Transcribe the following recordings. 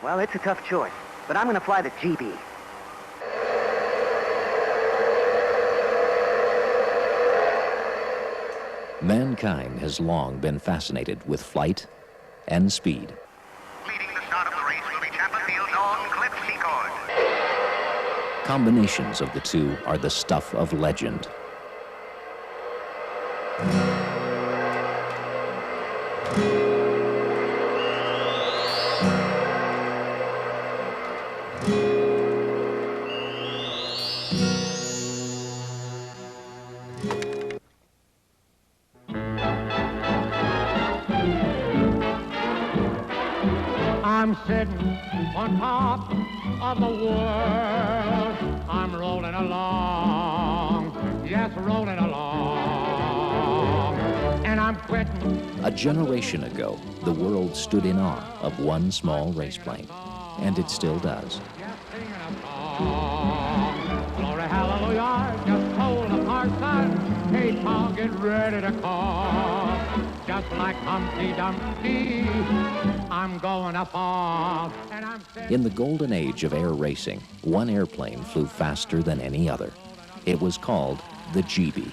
Well, it's a tough choice, but I'm going to fly the GB. Mankind has long been fascinated with flight and speed. Leading the start of the race will be Tampa Field's own Cliff Secord. Combinations of the two are the stuff of legend. I'm sitting on top of the world. I'm rolling along, yes, rolling along, and I'm quitting. A generation ago, the world stood in awe of one small race plane, and it still does. Just singing a song. Glory, hallelujah, just hold the parson. Hey, Tom, get ready to call. Just like Humpty Dumpty, I'm going up off, and I'm In the golden age of air racing, one airplane flew faster than any other. It was called the GB,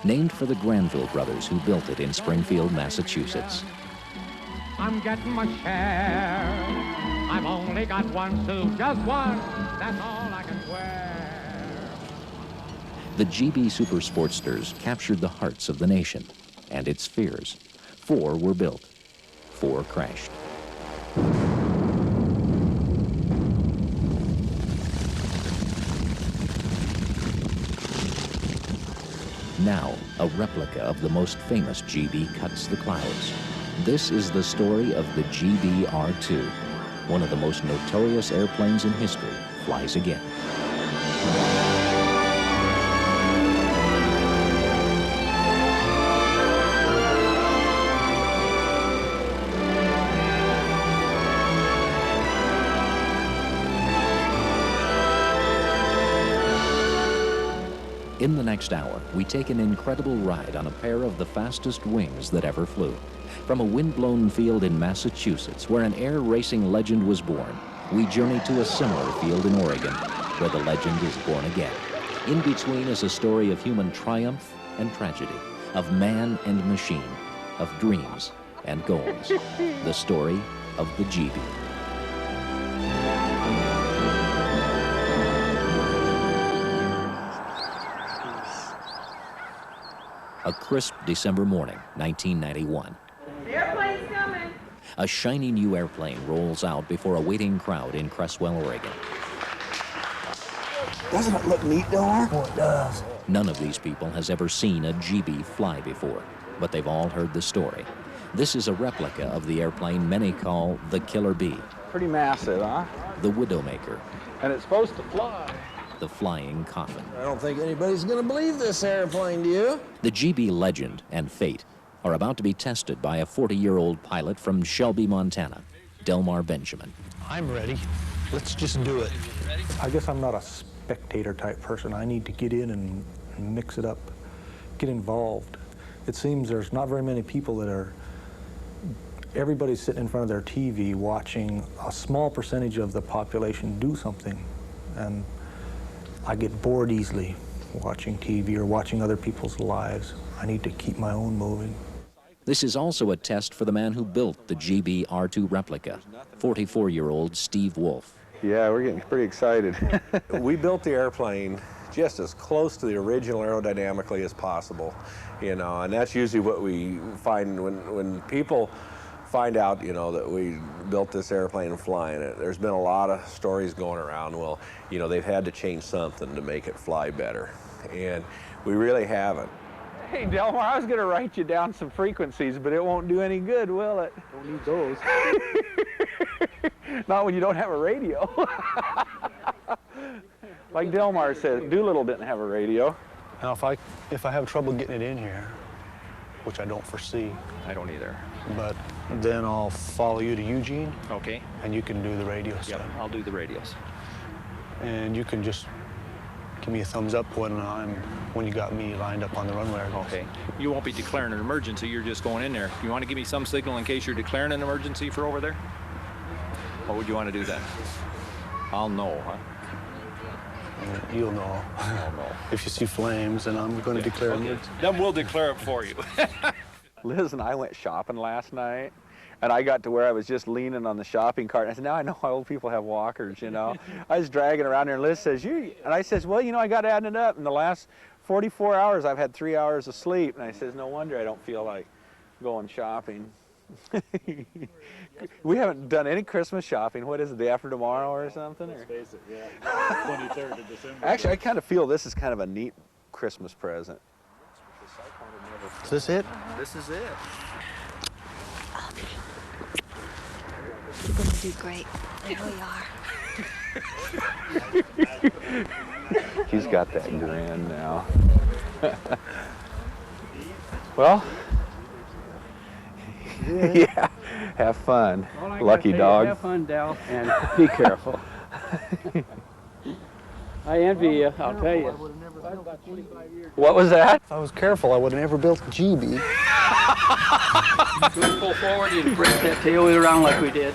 named for the Granville brothers who built it in Springfield, Massachusetts. I'm getting my share. I've only got one suit, just one. That's all I can wear. The GB Super Sportsters captured the hearts of the nation and its fears. 4 were built, 4 crashed. Now, a replica of the most famous GB cuts the clouds. This is the story of the GB R-2. One of the most notorious airplanes in history flies again. In the next hour, we take an incredible ride on a pair of the fastest wings that ever flew. From a wind-blown field in Massachusetts, where an air racing legend was born, we journey to a similar field in Oregon, where the legend is born again. In between is a story of human triumph and tragedy, of man and machine, of dreams and goals. The story of the GB. A crisp December morning, 1991. The airplane's coming. A shiny new airplane rolls out before a waiting crowd in Cresswell, Oregon. Doesn't it look neat, Delmar? Oh, it does. None of these people has ever seen a GB fly before, but they've all heard the story. This is a replica of the airplane many call the Killer Bee. Pretty massive, huh? The Widowmaker. And it's supposed to fly. The Flying Coffin. I don't think anybody's going to believe this airplane, do you? The GB legend and fate are about to be tested by a 40-year-old pilot from Shelby, Montana, Delmar Benjamin. I'm ready. Let's just do it. I guess I'm not a spectator type person. I need to get in and mix it up, get involved. It seems there's not very many people that are, everybody's sitting in front of their TV watching a small percentage of the population do something. And I get bored easily watching TV or watching other people's lives. I need to keep my own moving. This is also a test for the man who built the GB R-2 replica, 44-year-old Steve Wolf. Yeah, we're getting pretty excited. We built the airplane just as close to the original aerodynamically as possible, you know, and that's usually what we find when people find out, you know, that we built this airplane and flying it. There's been a lot of stories going around. Well, you know, they've had to change something to make it fly better, and we really haven't. Hey, Delmar, I was going to write you down some frequencies, but it won't do any good, will it? Don't need those. Not when you don't have a radio. Like Delmar said, Doolittle didn't have a radio. Now, if I have trouble getting it in here, which I don't foresee. I don't either. But then I'll follow you to Eugene. Okay. And you can do the radio stuff. Yep, I'll do the radios. And you can just give me a thumbs up when you got me lined up on the runway. Okay. You won't be declaring an emergency, you're just going in there. You want to give me some signal in case you're declaring an emergency for over there? What would you want to do then? I'll know, huh? You'll know. I'll know. If you see flames, then I'm going to declare emergency. Then we'll declare it for you. Liz and I went shopping last night, and I got to where I was just leaning on the shopping cart. And I said, now I know why old people have walkers, you know. I was dragging around there, and Liz says, and I says, well, you know, I got to add it up. In the last 44 hours, I've had 3 hours of sleep. And I says, no wonder I don't feel like going shopping. We haven't done any Christmas shopping. What is it, the after tomorrow or something? Let's face it, yeah. 23rd of December. Actually, I kind of feel this is kind of a neat Christmas present. Is this it? This is it. You're gonna do great. There we are. He's got that grin now. Well, yeah, have fun, lucky dog. Have fun, Dal, and be careful. I envy you, I'll tell you. What was that? If I was careful, I would have never built a GB. Don't pull forward and break that tail wheel around like we did.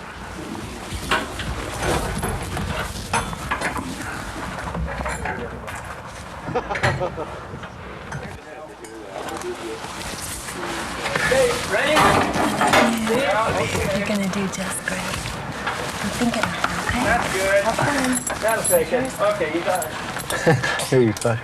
Okay, ready? You're gonna do just great. I'm thinking of it, okay? That's good. Have fun. That'll take it. Okay, you got it. Here you go.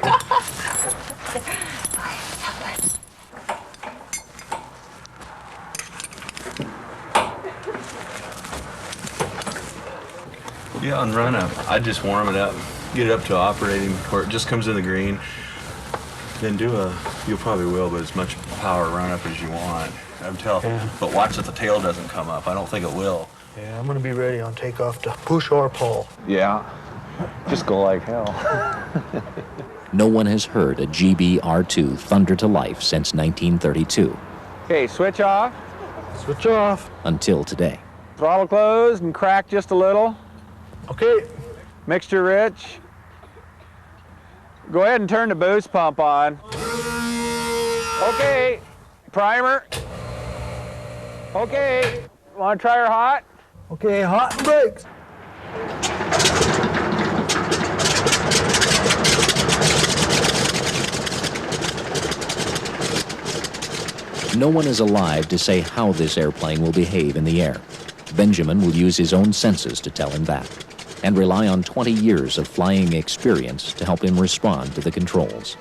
Yeah, on run up, I just warm it up, get it up to operating where it just comes in the green. Then you'll probably will, but as much power run up as you want. But watch that the tail doesn't come up. I don't think it will. Yeah, I'm going to be ready on takeoff to push or pull. Yeah, just go like hell. No one has heard a GB R-2 thunder to life since 1932. Okay, switch off. Switch off. Until today. Throttle closed and crack just a little. Okay. Mixture rich. Go ahead and turn the boost pump on. Okay, primer. Okay, want to try her hot? Okay, hot and brakes. No one is alive to say how this airplane will behave in the air. Benjamin will use his own senses to tell him that, and rely on 20 years of flying experience to help him respond to the controls.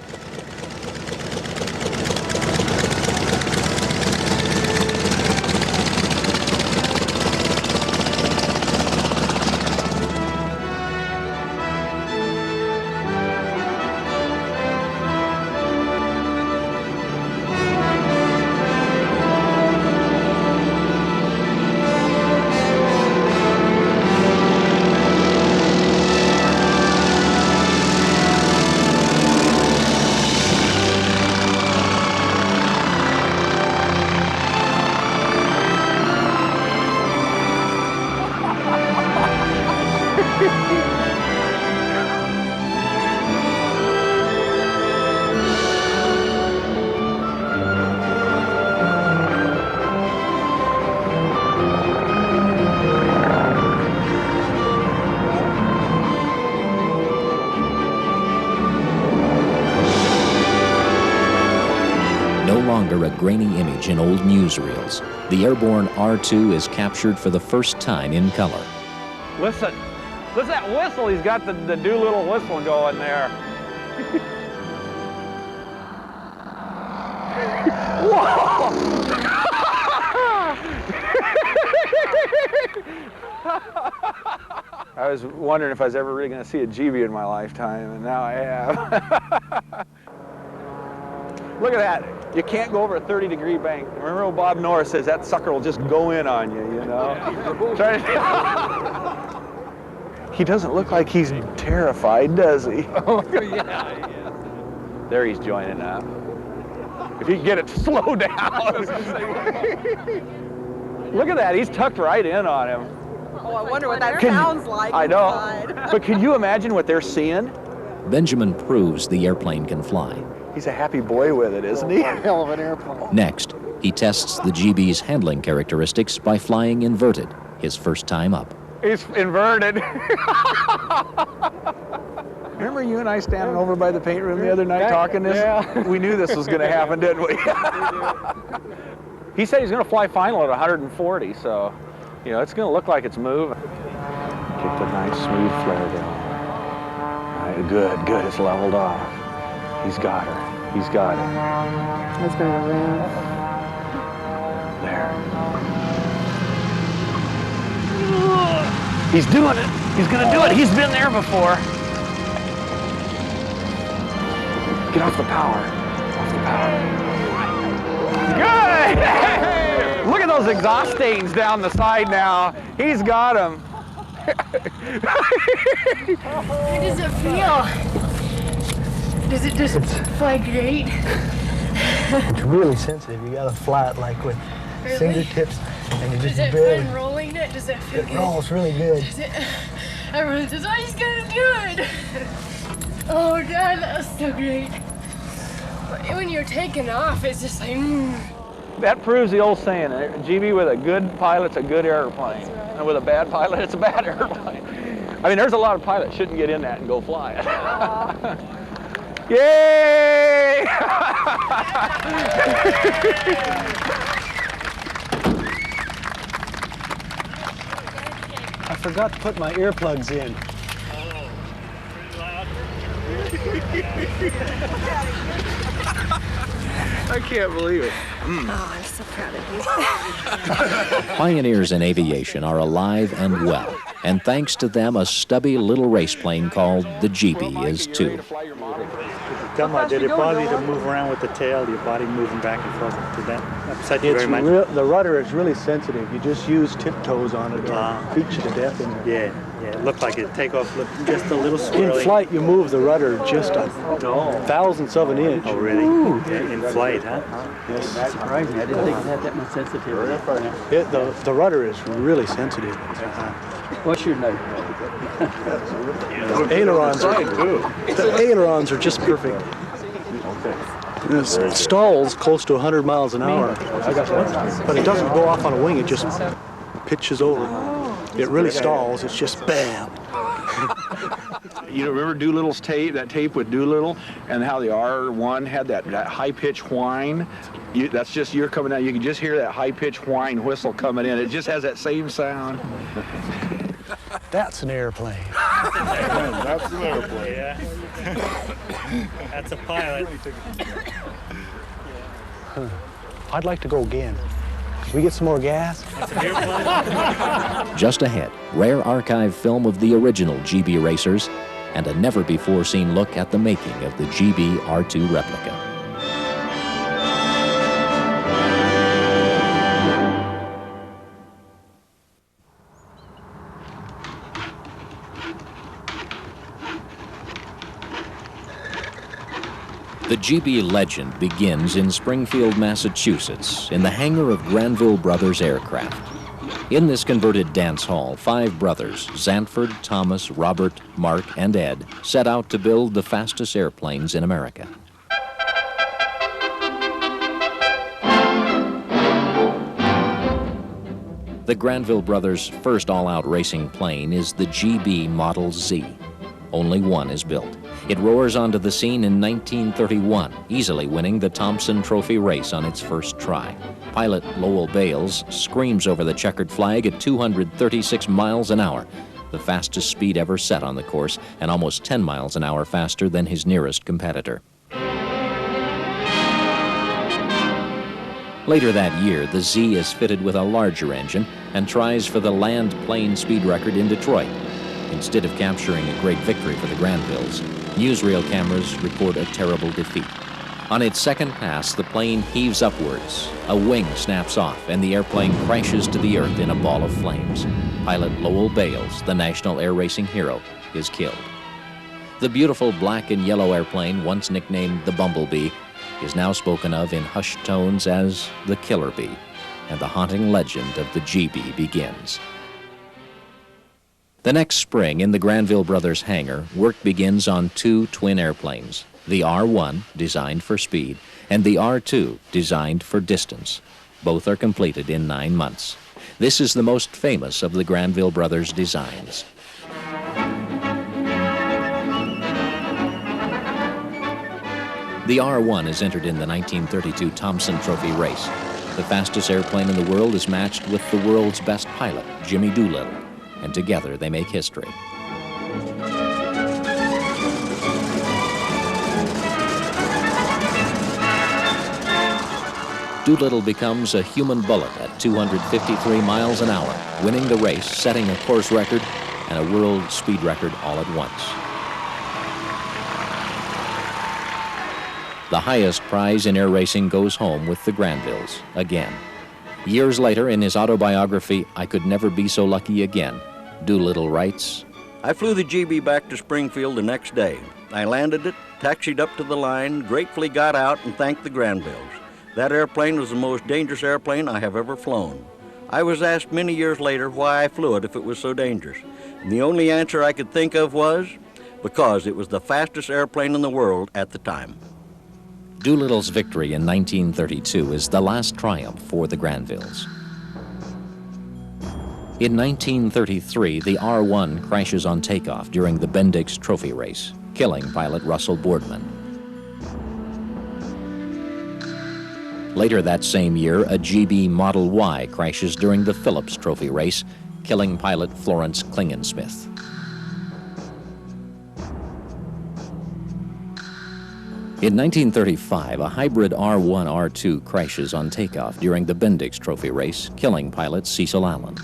A grainy image in old newsreels, the airborne R-2 is captured for the first time in color. Listen to that whistle. He's got the Doolittle whistle going there. Whoa! I was wondering if I was ever really going to see a GB in my lifetime, and now I have. Look at that. You can't go over a 30-degree bank. Remember what Bob Norris says, that sucker will just go in on you, you know? He doesn't look like he's terrified, does he? Oh, yeah. There he's joining up. If he can get it to slow down. Look at that, he's tucked right in on him. Oh, I wonder what that sounds like. I know. But can you imagine what they're seeing? Benjamin proves the airplane can fly. He's a happy boy with it, isn't he? Hell of an airplane. Next, he tests the GB's handling characteristics by flying inverted, his first time up. He's inverted. Remember you and I standing over by the paint room the other night talking this? Yeah. We knew this was going to happen, didn't we? He said he's going to fly final at 140, so, you know, it's going to look like it's moving. Kicked a nice smooth flare down. Right, good, good, it's leveled off. He's got her. He's got it. That's going to go around. There. He's doing it. He's going to do it. He's been there before. Get off the power. Off the power. Good! Look at those exhaust stains down the side now. He's got them. How does it feel? Does it just fly great? It's really sensitive. You gotta fly it like with Really? fingertips, and you just Is it barely. fun rolling it? Does it feel It good? rolls really good. Does it? Everyone says, oh, he's gonna do it. Oh, Dad, that was so great. But when you're taking off, it's just like, That proves the old saying, GB, with a good pilot's a good airplane. Right. And with a bad pilot, it's a bad airplane. I mean, there's a lot of pilots shouldn't get in that and go fly it. Yay! I forgot to put my earplugs in. I can't believe it. oh, I'm so proud of you. Pioneers in aviation are alive and well, and thanks to them, a stubby little race plane called the GB is too. Delmar, did it bother you to move around with the tail, your body moving back and forth? Did that upset you very much? The rudder is really sensitive. You just use tiptoes on it, it'll beat you to death in there. Yeah, it looked like it. Takeoff looked just a little swirly. In flight, you move the rudder just a thousandth of an inch. Oh, really? Yeah, in flight, huh? Yes. That's surprising. I didn't think it had that much sensitivity. The rudder is really sensitive. What's your name? The ailerons are just perfect. This stalls close to 100 miles an hour, but it doesn't go off on a wing. It just pitches over. It really stalls. It's just bam. You remember Doolittle's tape, that tape with Doolittle, and how the R-1 had that high-pitched whine? That's just you're coming out. You can just hear that high-pitched whine whistle coming in. It just has that same sound. That's an airplane. That's an airplane. Yeah. That's a pilot. I'd like to go again. Can we get some more gas? That's an airplane. Just ahead, rare archive film of the original GB racers and a never-before-seen look at the making of the GB R-2 replica. The GB legend begins in Springfield, Massachusetts, in the hangar of Granville Brothers Aircraft. In this converted dance hall, 5 brothers, Zantford, Thomas, Robert, Mark, and Ed, set out to build the fastest airplanes in America. The Granville Brothers' first all-out racing plane is the GB Model Z. Only one is built. It roars onto the scene in 1931, easily winning the Thompson Trophy race on its first try. Pilot Lowell Bales screams over the checkered flag at 236 miles an hour, the fastest speed ever set on the course, and almost 10 miles an hour faster than his nearest competitor. Later that year, the Z is fitted with a larger engine and tries for the land plane speed record in Detroit. Instead of capturing a great victory for the Granvilles, newsreel cameras record a terrible defeat. On its second pass, the plane heaves upwards. A wing snaps off, and the airplane crashes to the earth in a ball of flames. Pilot Lowell Bales, the national air racing hero, is killed. The beautiful black and yellow airplane, once nicknamed the Bumblebee, is now spoken of in hushed tones as the Killer Bee, and the haunting legend of the GB begins. The next spring, in the Granville Brothers hangar, work begins on 2 twin airplanes, the R-1, designed for speed, and the R-2, designed for distance. Both are completed in 9 months. This is the most famous of the Granville brothers' designs. The R-1 is entered in the 1932 Thompson Trophy race. The fastest airplane in the world is matched with the world's best pilot, Jimmy Doolittle, and together they make history. Doolittle becomes a human bullet at 253 miles an hour, winning the race, setting a course record and a world speed record all at once. The highest prize in air racing goes home with the Granvilles, again. Years later, in his autobiography, I Could Never Be So Lucky Again, Doolittle writes, I flew the GB back to Springfield the next day. I landed it, taxied up to the line, gratefully got out and thanked the Granvilles. That airplane was the most dangerous airplane I have ever flown. I was asked many years later why I flew it if it was so dangerous. And the only answer I could think of was, because it was the fastest airplane in the world at the time. Doolittle's victory in 1932 is the last triumph for the Granvilles. In 1933, the R-1 crashes on takeoff during the Bendix Trophy race, killing pilot Russell Boardman. Later that same year, a GB Model Y crashes during the Phillips Trophy race, killing pilot Florence Klingensmith. In 1935, a hybrid R-1 R-2 crashes on takeoff during the Bendix Trophy race, killing pilot Cecil Allen.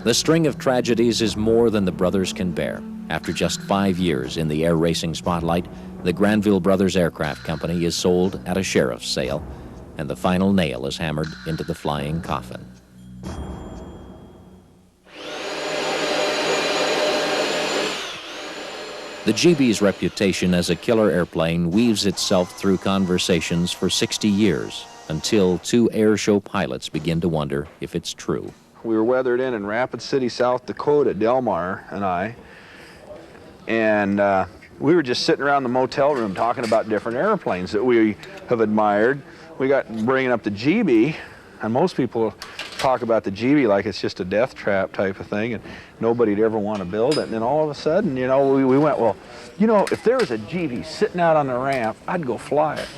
The string of tragedies is more than the brothers can bear. After just 5 years in the air racing spotlight, the Granville Brothers Aircraft Company is sold at a sheriff's sale, and the final nail is hammered into the flying coffin. The GB's reputation as a killer airplane weaves itself through conversations for 60 years, until two air show pilots begin to wonder if it's true. We were weathered in Rapid City, South Dakota, Delmar and I, and we were just sitting around the motel room talking about different airplanes that we have admired. We got bringing up the GB, and most people talk about the GB like it's just a death trap type of thing, and nobody'd ever want to build it. And then all of a sudden, you know, we went, well, you know, if there was a GB sitting out on the ramp, I'd go fly it.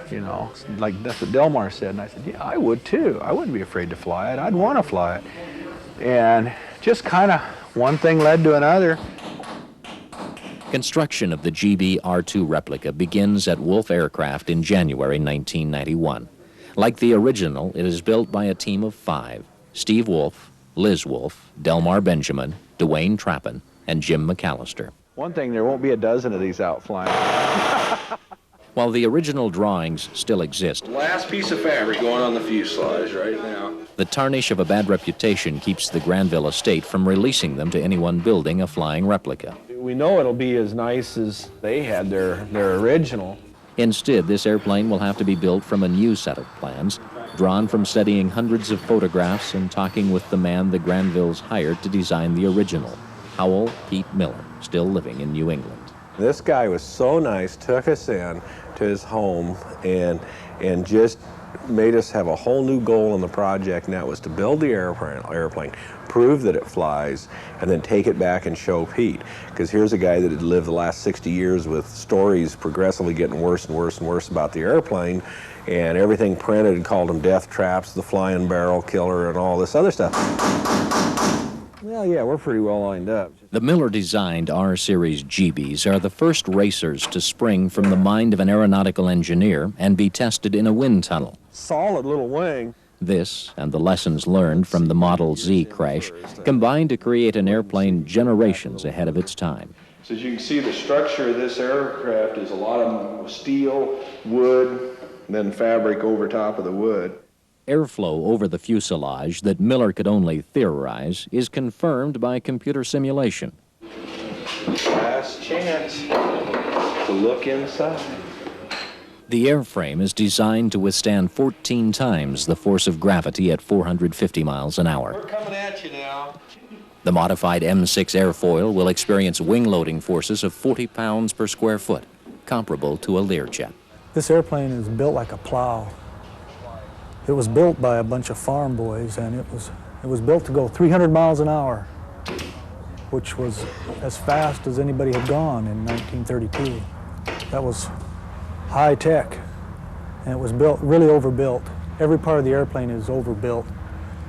You know, like that's what Delmar said, and I said, yeah, I would too. I wouldn't be afraid to fly it. I'd want to fly it. And just kind of one thing led to another. Construction of the GB R-2 replica begins at Wolf Aircraft in January 1991. Like the original, it is built by a team of 5: Steve Wolf, Liz Wolf, Delmar Benjamin, Dwayne Trappin, and Jim McAllister. One thing, there won't be a dozen of these out flying. While the original drawings still exist, Last piece of fabric going on the fuselage right now. the tarnish of a bad reputation keeps the Granville estate from releasing them to anyone building a flying replica. We know it'll be as nice as they had their original. Instead, this airplane will have to be built from a new set of plans, drawn from studying hundreds of photographs and talking with the man the Granvilles hired to design the original, Howell Pete Miller, still living in New England. This guy was so nice, took us in to his home and just made us have a whole new goal in the project, and that was to build the airplane, prove that it flies, and then take it back and show Pete. Because here's a guy that had lived the last 60 years with stories progressively getting worse and worse and worse about the airplane, and everything printed and called them death traps, the flying barrel killer, and all this other stuff. Well, yeah, we're pretty well lined up. The Miller-designed R-Series GBs are the first racers to spring from the mind of an aeronautical engineer and be tested in a wind tunnel. Solid little wing. This, and the lessons learned from the Model Z crash, combined to create an airplane generations ahead of its time. So as you can see, the structure of this aircraft is a lot of steel, wood, and then fabric over top of the wood. Airflow over the fuselage that Miller could only theorize is confirmed by computer simulation. Last chance to look inside. The airframe is designed to withstand 14 times the force of gravity at 450 miles an hour. We're coming at you now. The modified M6 airfoil will experience wing loading forces of 40 pounds per square foot, comparable to a Learjet. This airplane is built like a plow. It was built by a bunch of farm boys, and it was built to go 300 miles an hour, which was as fast as anybody had gone in 1932. That was high tech, and it was built really overbuilt. Every part of the airplane is overbuilt.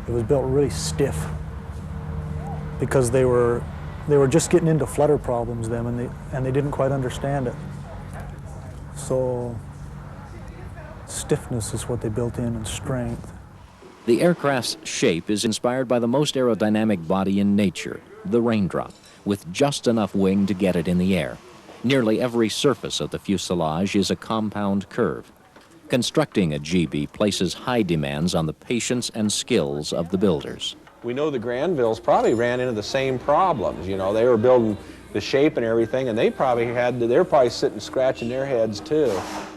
It was built really stiff because they were just getting into flutter problems then, and they didn't quite understand it. So stiffness is what they built in, and strength. The aircraft's shape is inspired by the most aerodynamic body in nature, the raindrop, with just enough wing to get it in the air. Nearly every surface of the fuselage is a compound curve. Constructing a GB places high demands on the patience and skills of the builders. We know the Granvilles probably ran into the same problems. You know, they were building the shape and everything, and they were probably sitting scratching their heads too.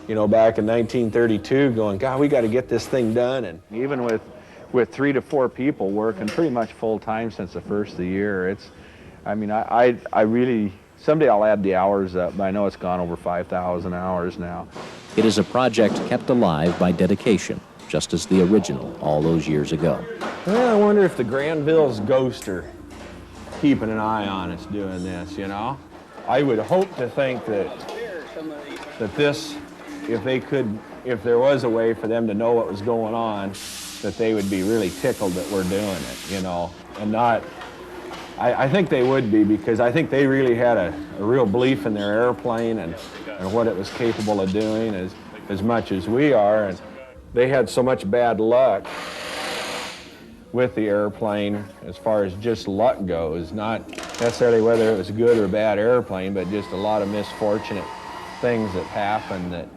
You know, back in 1932, going, God, we got to get this thing done. And even with 3 to 4 people working pretty much full time since the first of the year, I really, someday I'll add the hours up, but I know it's gone over 5,000 hours now. It is a project kept alive by dedication, just as the original all those years ago. Well, I wonder if the Granville's ghost are keeping an eye on us doing this, you know? I would hope to think that this, if there was a way for them to know what was going on, that they would be really tickled that we're doing it, you know, and not, I think they would be, because I think they really had a real belief in their airplane and what it was capable of doing as much as we are. And they had so much bad luck with the airplane as far as just luck goes, not necessarily whether it was a good or bad airplane, but just a lot of misfortunate things that happened that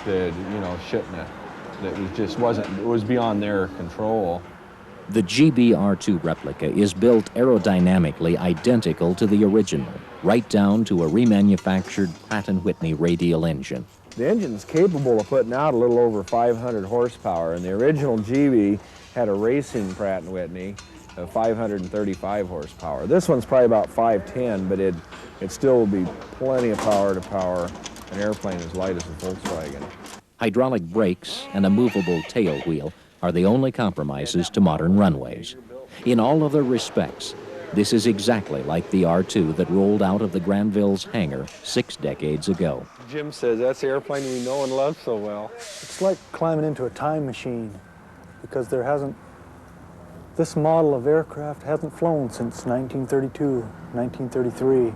you know, shouldn't have, it was beyond their control. The GB R-2 replica is built aerodynamically identical to the original, right down to a remanufactured Pratt & Whitney radial engine. The engine's capable of putting out a little over 500 horsepower, and the original GB had a racing Pratt & Whitney of 535 horsepower. This one's probably about 510, but it still will be plenty of power to power an airplane as light as a Volkswagen. Hydraulic brakes and a movable tail wheel are the only compromises to modern runways. In all other respects, this is exactly like the R-2 that rolled out of the Granville's hangar 6 decades ago. Jim says that's the airplane we know and love so well. It's like climbing into a time machine, because this model of aircraft hasn't flown since 1932, 1933.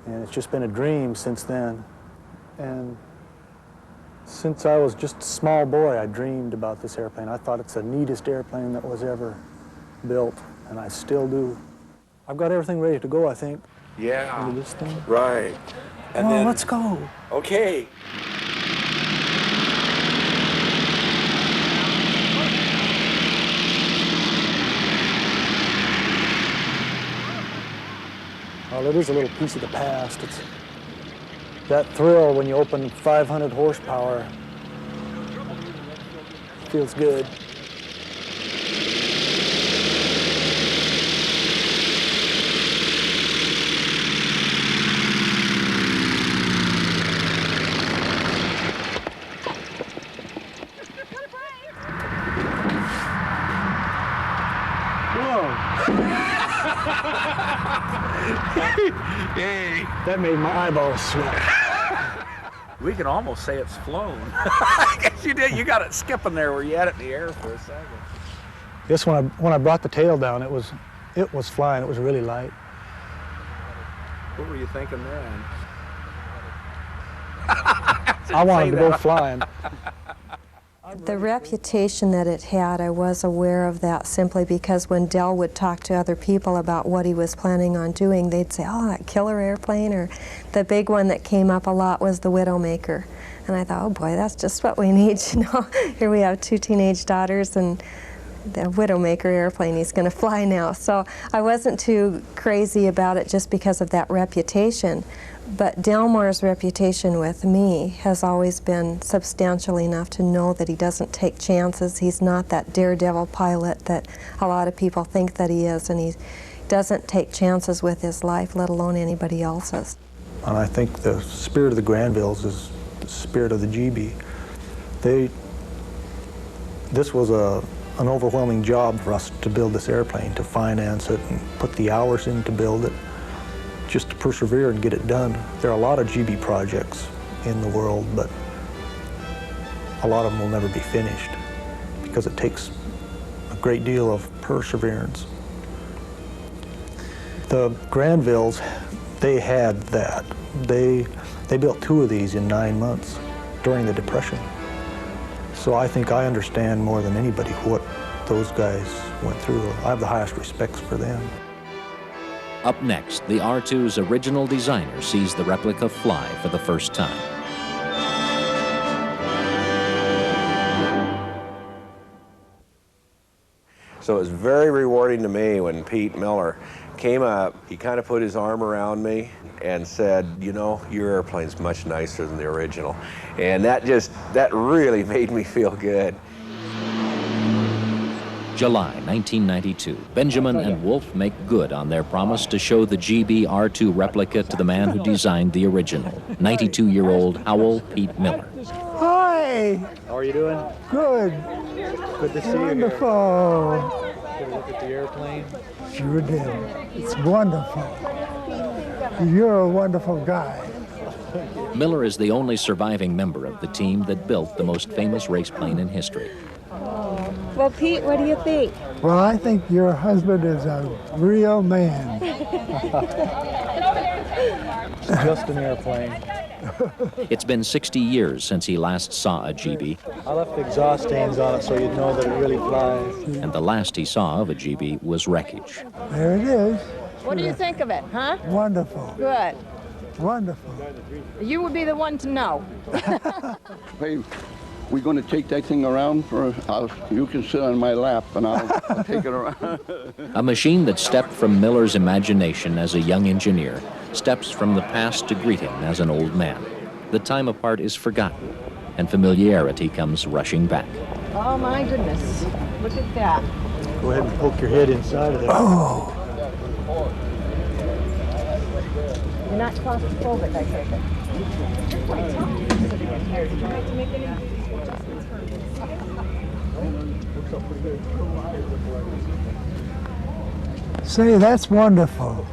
And it's just been a dream since then. And since I was just a small boy, I dreamed about this airplane. I thought it's the neatest airplane that was ever built, and I still do. I've got everything ready to go, I think. Yeah. Into this thing. Right. And then, let's go. Okay. Well, it is a little piece of the past. It's that thrill when you open 500 horsepower. Feels good. Hey. That made my eyeballs sweat. We can almost say it's flown. I guess you did. You got it skipping there where you had it in the air for a second. Yes, when I brought the tail down, it was flying. It was really light. What were you thinking then? I wanted to go flying. The reputation that it had, I was aware of that simply because when Del would talk to other people about what he was planning on doing, they'd say, oh, that killer airplane, or the big one that came up a lot was the Widowmaker. And I thought, oh boy, that's just what we need, you know. Here we have 2 teenage daughters, and the Widowmaker airplane he's going to fly now. So I wasn't too crazy about it just because of that reputation. But Delmar's reputation with me has always been substantial enough to know that he doesn't take chances. He's not that daredevil pilot that a lot of people think that he is, and he doesn't take chances with his life, let alone anybody else's. And I think the spirit of the Granvilles is the spirit of the GB. This was an overwhelming job for us to build this airplane, to finance it and put the hours in to build it, just to persevere and get it done. There are a lot of GB projects in the world, but a lot of them will never be finished because it takes a great deal of perseverance. The Granvilles, they had that. They built 2 of these in 9 months during the Depression. So I think I understand more than anybody what those guys went through. I have the highest respects for them. Up next, the R-2's original designer sees the replica fly for the first time. So it was very rewarding to me when Pete Miller came up. He kind of put his arm around me and said, you know, your airplane's much nicer than the original. And that really made me feel good. July 1992, Benjamin and Wolf make good on their promise to show the GB R-2 replica to the man who designed the original, 92-year-old Howell Pete Miller. Hi! How are you doing? Good. Good to see you. Wonderful. Get a look at the airplane. Sure did. It's wonderful. You're a wonderful guy. Miller is the only surviving member of the team that built the most famous race plane in history. Well, Pete, what do you think? Well, I think your husband is a real man. It's just an airplane. It's been 60 years since he last saw a GB. I left the exhaust stains on it so you'd know that it really flies. And the last he saw of a GB was wreckage. There it is. What do you think of it, huh? Wonderful. Good. Wonderful. You would be the one to know. Hey, we're going to take that thing around you can sit on my lap and I'll take it around. A machine that stepped from Miller's imagination as a young engineer steps from the past to greet him as an old man. The time apart is forgotten, and familiarity comes rushing back. Oh my goodness. Look at that. Go ahead and poke your head inside of there. Oh! You're not claustrophobic, I take it. Say, that's wonderful.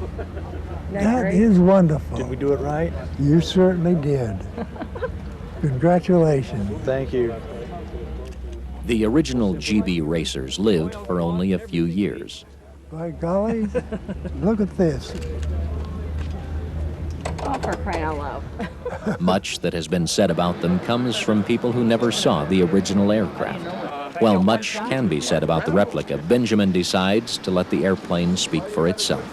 That is wonderful. Did we do it right? You certainly did. Congratulations. Thank you. The original GB racers lived for only a few years. By golly, look at this. Oh, for crying out loud. Much that has been said about them comes from people who never saw the original aircraft. While much can be said about the replica, Benjamin decides to let the airplane speak for itself.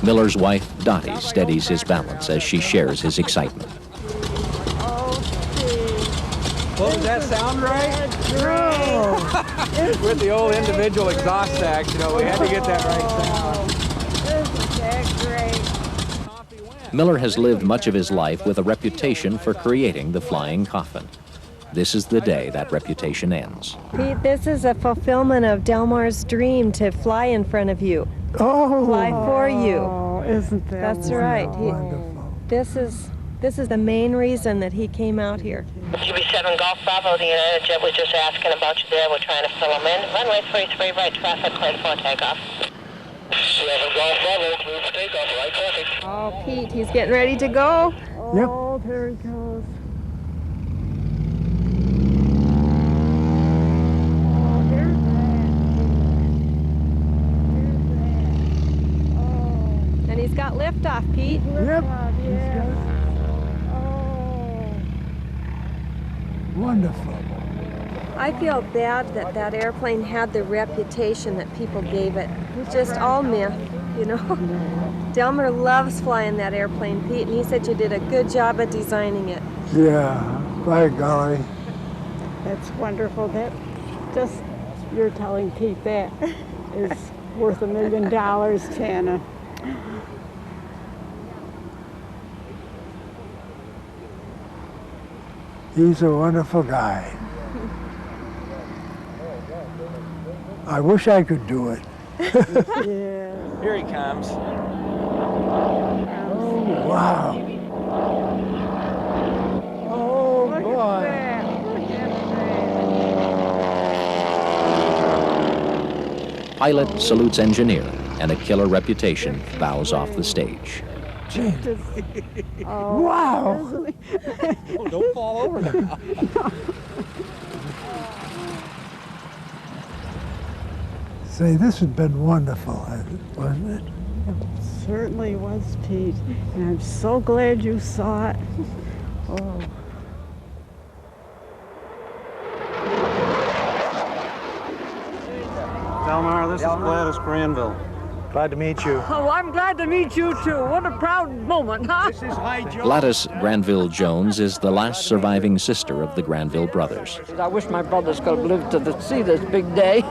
Miller's wife, Dottie, steadies his balance as she shares his excitement. Well, does that sound right? With the old individual exhaust stacks, you know, we had to get that right sound. Miller has lived much of his life with a reputation for creating the flying coffin. This is the day that reputation ends. Pete, this is a fulfillment of Delmar's dream to fly in front of you. Oh! Fly for you. Oh, isn't that That's right. wonderful? This is the main reason that he came out here. GB7 Golf Bravo, the United Jet was just asking about you there. We're trying to fill them in. Runway 33 right, traffic cleared for takeoff. 7 Golf Bravo, cleared for takeoff, right traffic. Oh, Pete, he's getting ready to go. Oh, there he goes. And he's got liftoff, Pete. Yep. Wonderful. I feel bad that that airplane had the reputation that people gave it. Just all myth, you know. Delmar loves flying that airplane, Pete, and he said you did a good job of designing it. Yeah, by golly. That's wonderful. That just, you're telling Pete that is worth $1 million, Tana. He's a wonderful guy. I wish I could do it. Yeah. Here he comes. Wow. Oh, boy. Pilot salutes engineer, and a killer reputation bows off the stage. Oh, Wow. Don't fall over now. Say, this has been wonderful, wasn't it? It certainly was, Pete. And I'm so glad you saw it. Oh. Delmar, this is Gladys Granville. Glad to meet you. Oh, I'm glad to meet you too. What a proud moment, huh? This is Gladys Granville Jones is the last surviving sister of the Granville brothers. I wish my brothers could have lived to see this big day.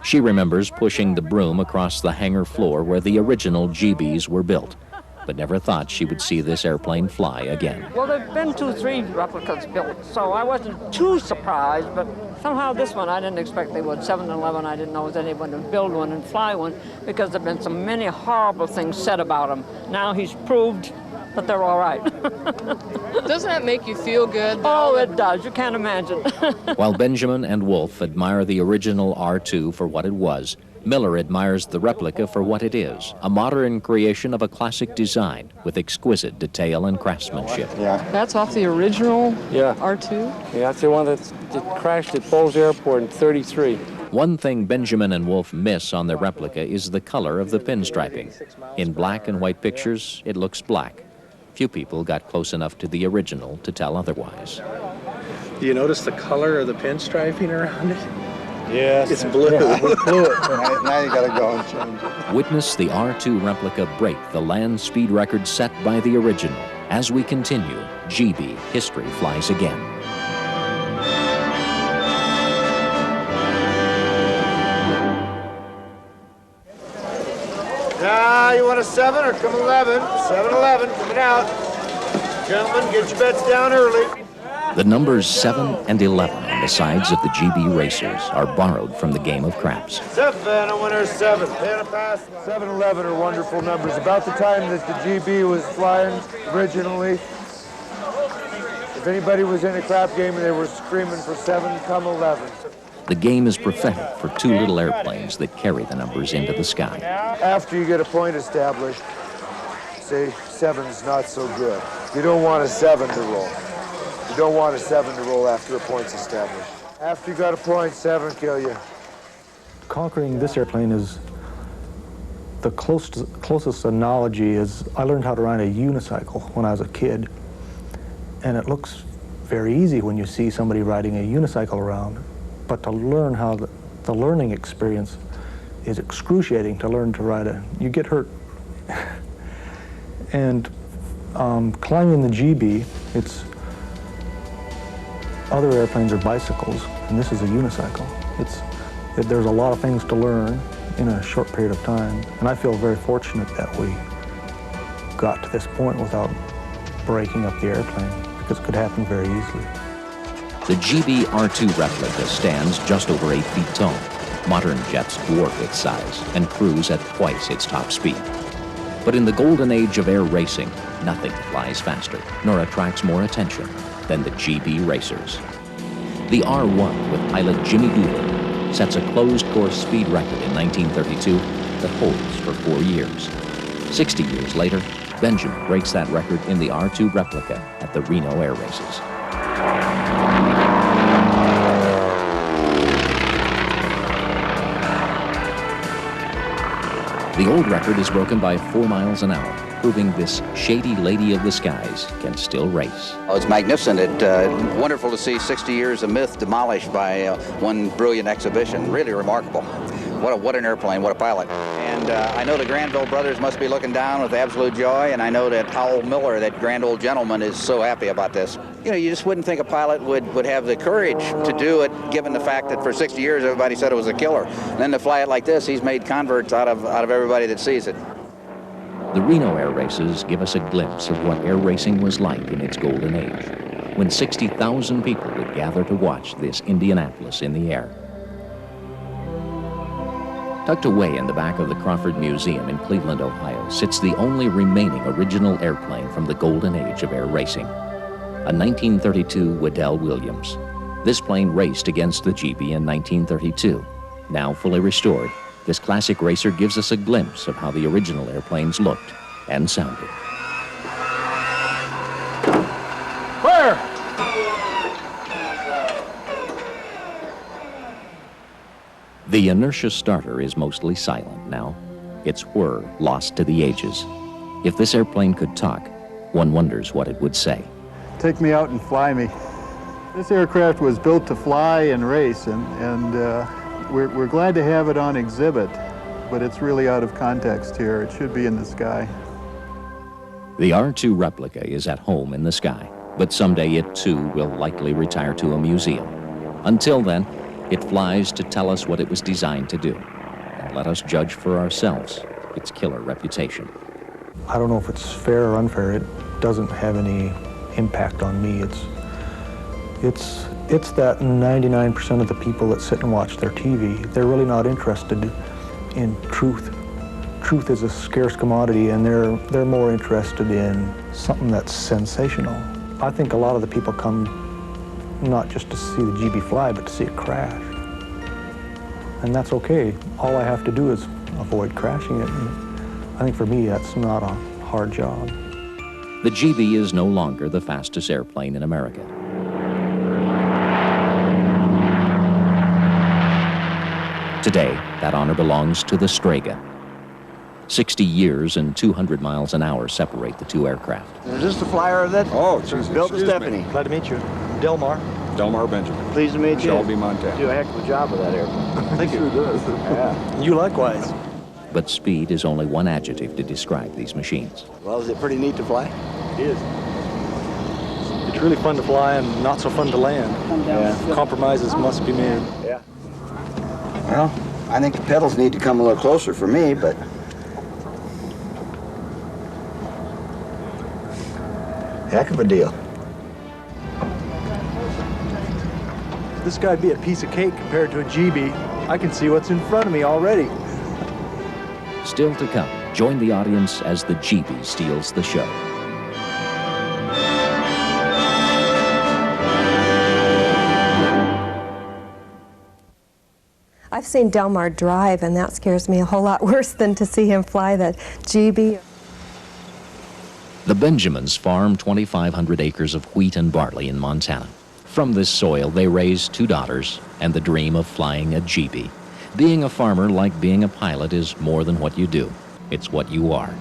She remembers pushing the broom across the hangar floor where the original GBs were built, but never thought she would see this airplane fly again. Well, there have been 3 replicas built, so I wasn't too surprised, but somehow this one I didn't expect they would. 711, I didn't know was anyone to build one and fly one, because there have been so many horrible things said about him. Now he's proved that they're all right. Doesn't that make you feel good? Oh, it does. You can't imagine. While Benjamin and Wolf admire the original R-2 for what it was, Miller admires the replica for what it is, a modern creation of a classic design with exquisite detail and craftsmanship. Yeah. That's off the original Yeah. R2? Yeah, that's the one that crashed at Bowles Airport in '33. One thing Benjamin and Wolf miss on their replica is the color of the pinstriping. In black and white pictures, it looks black. Few people got close enough to the original to tell otherwise. Do you notice the color of the pinstriping around it? Yes. It's blue. Yeah. We blew it. Now you gotta go and change it. Witness the R2 replica break the land speed record set by the original. As we continue, GB history flies again. You want a 7 or come 11? 7-11 coming out. Gentlemen, get your bets down early. The numbers 7 and 11 on the sides of the GB racers are borrowed from the game of craps. 7, winner 7. 7-11 are wonderful numbers. About the time that the GB was flying originally. If anybody was in a crap game and they were screaming for 7, come 11. The game is prophetic for 2 little airplanes that carry the numbers into the sky. After you get a point established, say 7's not so good. You don't want a 7 to roll. You don't want a 7 to roll after a point's established. After you got a point, 7 kill you. Conquering this airplane is the closest analogy is I learned how to ride a unicycle when I was a kid. And it looks very easy when you see somebody riding a unicycle around. But to learn how the learning experience is excruciating to learn to ride you get hurt. And climbing the GB, other airplanes are bicycles, and this is a unicycle. There's a lot of things to learn in a short period of time, and I feel very fortunate that we got to this point without breaking up the airplane, because it could happen very easily. The GB R2 replica stands just over 8 feet tall. Modern jets dwarf its size and cruise at twice its top speed. But in the golden age of air racing, nothing flies faster nor attracts more attention than the GB racers. The R1 with pilot Jimmy Doolittle sets a closed-course speed record in 1932 that holds for 4 years. 60 years later, Benjamin breaks that record in the R2 replica at the Reno Air Races. The old record is broken by 4 miles an hour, proving this shady lady of the skies can still race. Oh, it's magnificent. It's wonderful to see 60 years of myth demolished by one brilliant exhibition. Really remarkable. What an airplane, what a pilot. And I know the Granville brothers must be looking down with absolute joy, and I know that Howell Miller, that grand old gentleman, is so happy about this. You know, you just wouldn't think a pilot would have the courage to do it, given the fact that for 60 years everybody said it was a killer. And then to fly it like this, he's made converts out of everybody that sees it. The Reno Air Races give us a glimpse of what air racing was like in its golden age, when 60,000 people would gather to watch this Indianapolis in the air. Tucked away in the back of the Crawford Museum in Cleveland, Ohio, sits the only remaining original airplane from the golden age of air racing, a 1932 Waddell Williams. This plane raced against the GB in 1932. Now fully restored, this classic racer gives us a glimpse of how the original airplanes looked and sounded. Fire! The inertia starter is mostly silent now, its whir lost to the ages. If this airplane could talk, one wonders what it would say. Take me out and fly me. This aircraft was built to fly and race, and we're glad to have it on exhibit, but it's really out of context here. It should be in the sky. The R-2 replica is at home in the sky, but someday it too will likely retire to a museum. Until then, it flies to tell us what it was designed to do, and let us judge for ourselves its killer reputation. I don't know if it's fair or unfair. It doesn't have any impact on me. It's that 99% of the people that sit and watch their TV, they're really not interested in truth. Truth is a scarce commodity, and they're more interested in something that's sensational. I think a lot of the people come not just to see the GB fly, but to see it crash. And that's okay. All I have to do is avoid crashing it. And I think for me, that's not a hard job. The GB is no longer the fastest airplane in America. Today, that honor belongs to the Strega. 60 years and 200 miles an hour separate the two aircraft. Is this the flyer of that? Oh, geez, Built to Stephanie. Glad to meet you. Delmar. Delmar Benjamin. Pleased to meet you. Shelby, Montana. Do a heck of a job with that airplane. Thank you. Sure does. Yeah. You likewise. But speed is only one adjective to describe these machines. Well, is it pretty neat to fly? It is. It's really fun to fly and not so fun to land. Yeah. Compromises must be made. Yeah. Well, I think the pedals need to come a little closer for me, but heck of a deal. This guy'd be a piece of cake compared to a GB. I can see what's in front of me already. Still to come, join the audience as the GB steals the show. I've seen Delmar drive, and that scares me a whole lot worse than to see him fly the GB. The Benjamins farm 2,500 acres of wheat and barley in Montana. From this soil, they raise 2 daughters and the dream of flying a GB. Being a farmer, like being a pilot, is more than what you do. It's what you are.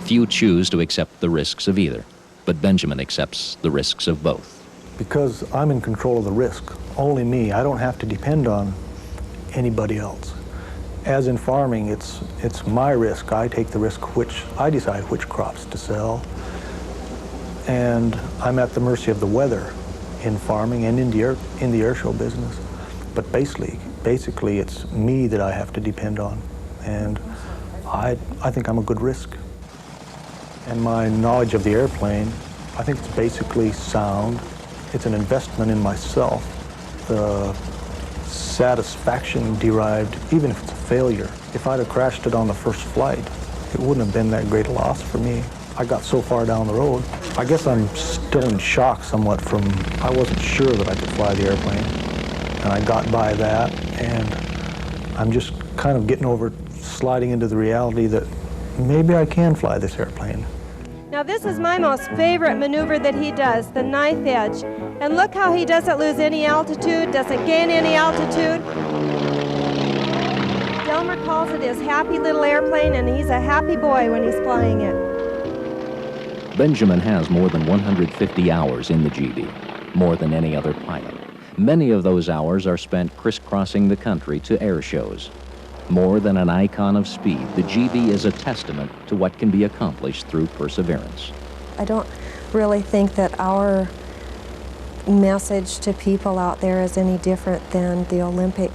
Few choose to accept the risks of either, but Benjamin accepts the risks of both. Because I'm in control of the risk, only me. I don't have to depend on anybody else. As in farming, it's my risk. I take the risk, I decide which crops to sell. And I'm at the mercy of the weather in farming and in the air show business. But basically it's me that I have to depend on. And I think I'm a good risk. And my knowledge of the airplane, I think it's basically sound. It's an investment in myself. The satisfaction derived, even if it's a failure. If I'd have crashed it on the first flight, it wouldn't have been that great a loss for me. I got so far down the road. I guess I'm still in shock somewhat from, I wasn't sure that I could fly the airplane. And I got by that, and I'm just kind of getting over sliding into the reality that maybe I can fly this airplane. Now this is my most favorite maneuver that he does, the knife edge. And look how he doesn't lose any altitude, doesn't gain any altitude. Delmar calls it his happy little airplane, and he's a happy boy when he's flying it. Benjamin has more than 150 hours in the GB, more than any other pilot. Many of those hours are spent crisscrossing the country to air shows. More than an icon of speed, the GB is a testament to what can be accomplished through perseverance. I don't really think that our message to people out there is any different than the Olympic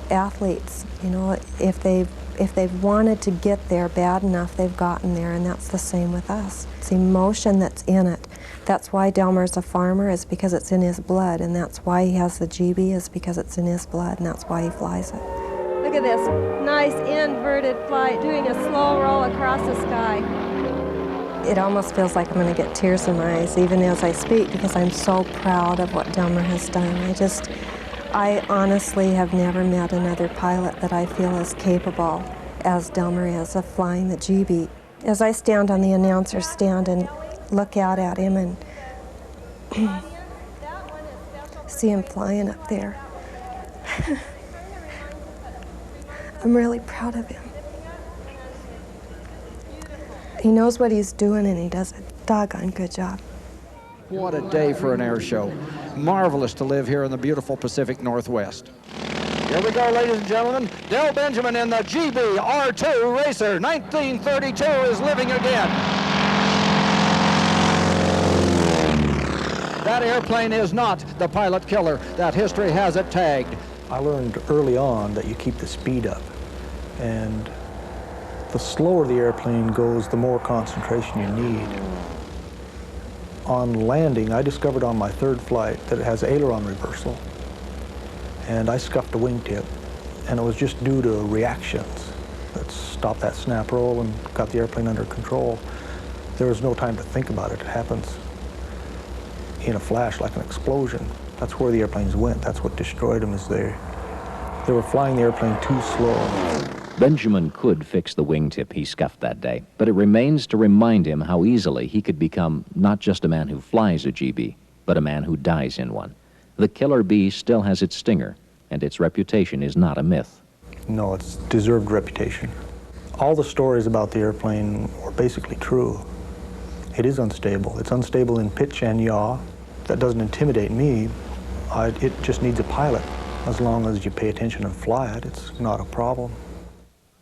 athletes. You know, if they've wanted to get there bad enough, they've gotten there, and that's the same with us. It's emotion that's in it. That's why Delmar's a farmer, is because it's in his blood, and that's why he has the GB, is because it's in his blood, and that's why he flies it. Look at this nice inverted flight, doing a slow roll across the sky. It almost feels like I'm going to get tears in my eyes even as I speak because I'm so proud of what Delmar has done. I honestly have never met another pilot that I feel as capable as Delmar is of flying the GB. As I stand on the announcer's stand and look out at him and see him flying up there, I'm really proud of him. He knows what he's doing and he does a doggone good job. What a day for an air show. Marvelous to live here in the beautiful Pacific Northwest. Here we go, ladies and gentlemen. Del Benjamin in the GB R-2 Racer 1932 is living again. That airplane is not the pilot killer. That history has it tagged. I learned early on that you keep the speed up, and the slower the airplane goes, the more concentration you need. On landing, I discovered on my third flight that it has aileron reversal, and I scuffed a wingtip, and it was just due to reactions that stopped that snap roll and got the airplane under control. There was no time to think about it. It happens in a flash, like an explosion. That's where the airplanes went. That's what destroyed them, is they were flying the airplane too slow. Benjamin could fix the wingtip he scuffed that day, but it remains to remind him how easily he could become not just a man who flies a GB, but a man who dies in one. The Killer Bee still has its stinger, and its reputation is not a myth. No, it's deserved reputation. All the stories about the airplane were basically true. It is unstable. It's unstable in pitch and yaw. That doesn't intimidate me. It just needs a pilot. As long as you pay attention and fly it, it's not a problem.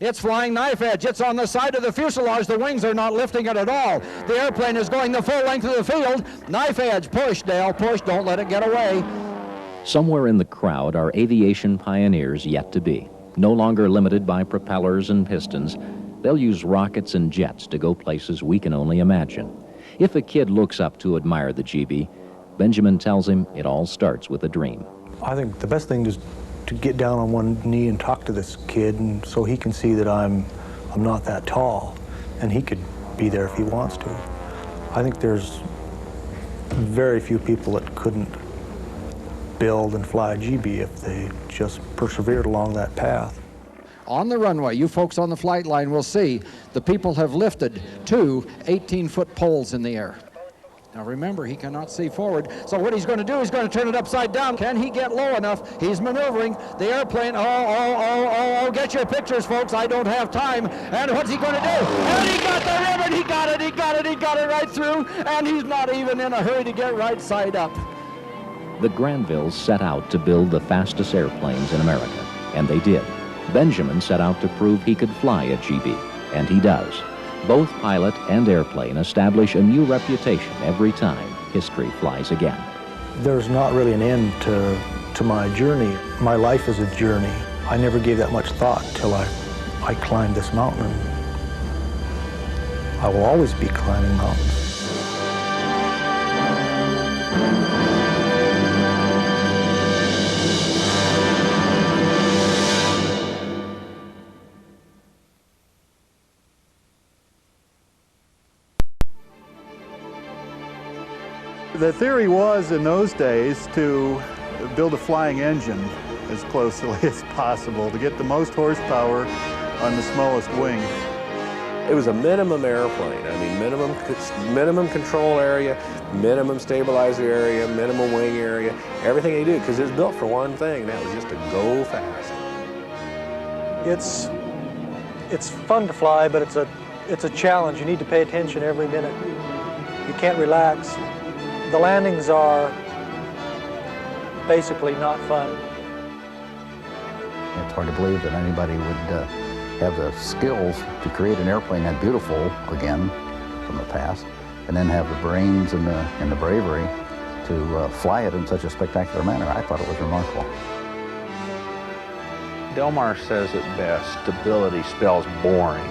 It's flying knife edge. It's on the side of the fuselage. The wings are not lifting it at all. The airplane is going the full length of the field. Knife edge. Push, Dale. Push. Don't let it get away. Somewhere in the crowd are aviation pioneers yet to be. No longer limited by propellers and pistons, they'll use rockets and jets to go places we can only imagine. If a kid looks up to admire the GB, Benjamin tells him it all starts with a dream. I think the best thing is to get down on one knee and talk to this kid, and so he can see that I'm not that tall, and he could be there if he wants to. I think there's very few people that couldn't build and fly a GB if they just persevered along that path. On the runway, you folks on the flight line will see the people have lifted 2 18-foot poles in the air. Now remember, he cannot see forward, so what he's going to do, he's going to turn it upside down. Can he get low enough? He's maneuvering the airplane. Oh, get your pictures, folks. I don't have time. And what's he going to do? And he got the ribbon. He got it right through, and he's not even in a hurry to get right side up. The Granvilles set out to build the fastest airplanes in America, and they did. Benjamin set out to prove he could fly a GB, and he does. Both pilot and airplane establish a new reputation every time history flies again. There's not really an end to my journey. My life is a journey. I never gave that much thought till I climbed this mountain. I will always be climbing mountains. The theory was in those days to build a flying engine as closely as possible to get the most horsepower on the smallest wing. It was a minimum airplane. I mean, minimum control area, minimum stabilizer area, minimum wing area, everything they do, because it was built for one thing, and that was just to go fast. It's fun to fly, but it's a challenge. You need to pay attention every minute. You can't relax. The landings are basically not fun. It's hard to believe that anybody would have the skills to create an airplane that beautiful again from the past, and then have the brains and the bravery to fly it in such a spectacular manner. I thought it was remarkable. Delmar says it best, stability spells boring.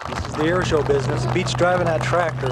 This is the air show business. It beats driving that tractor.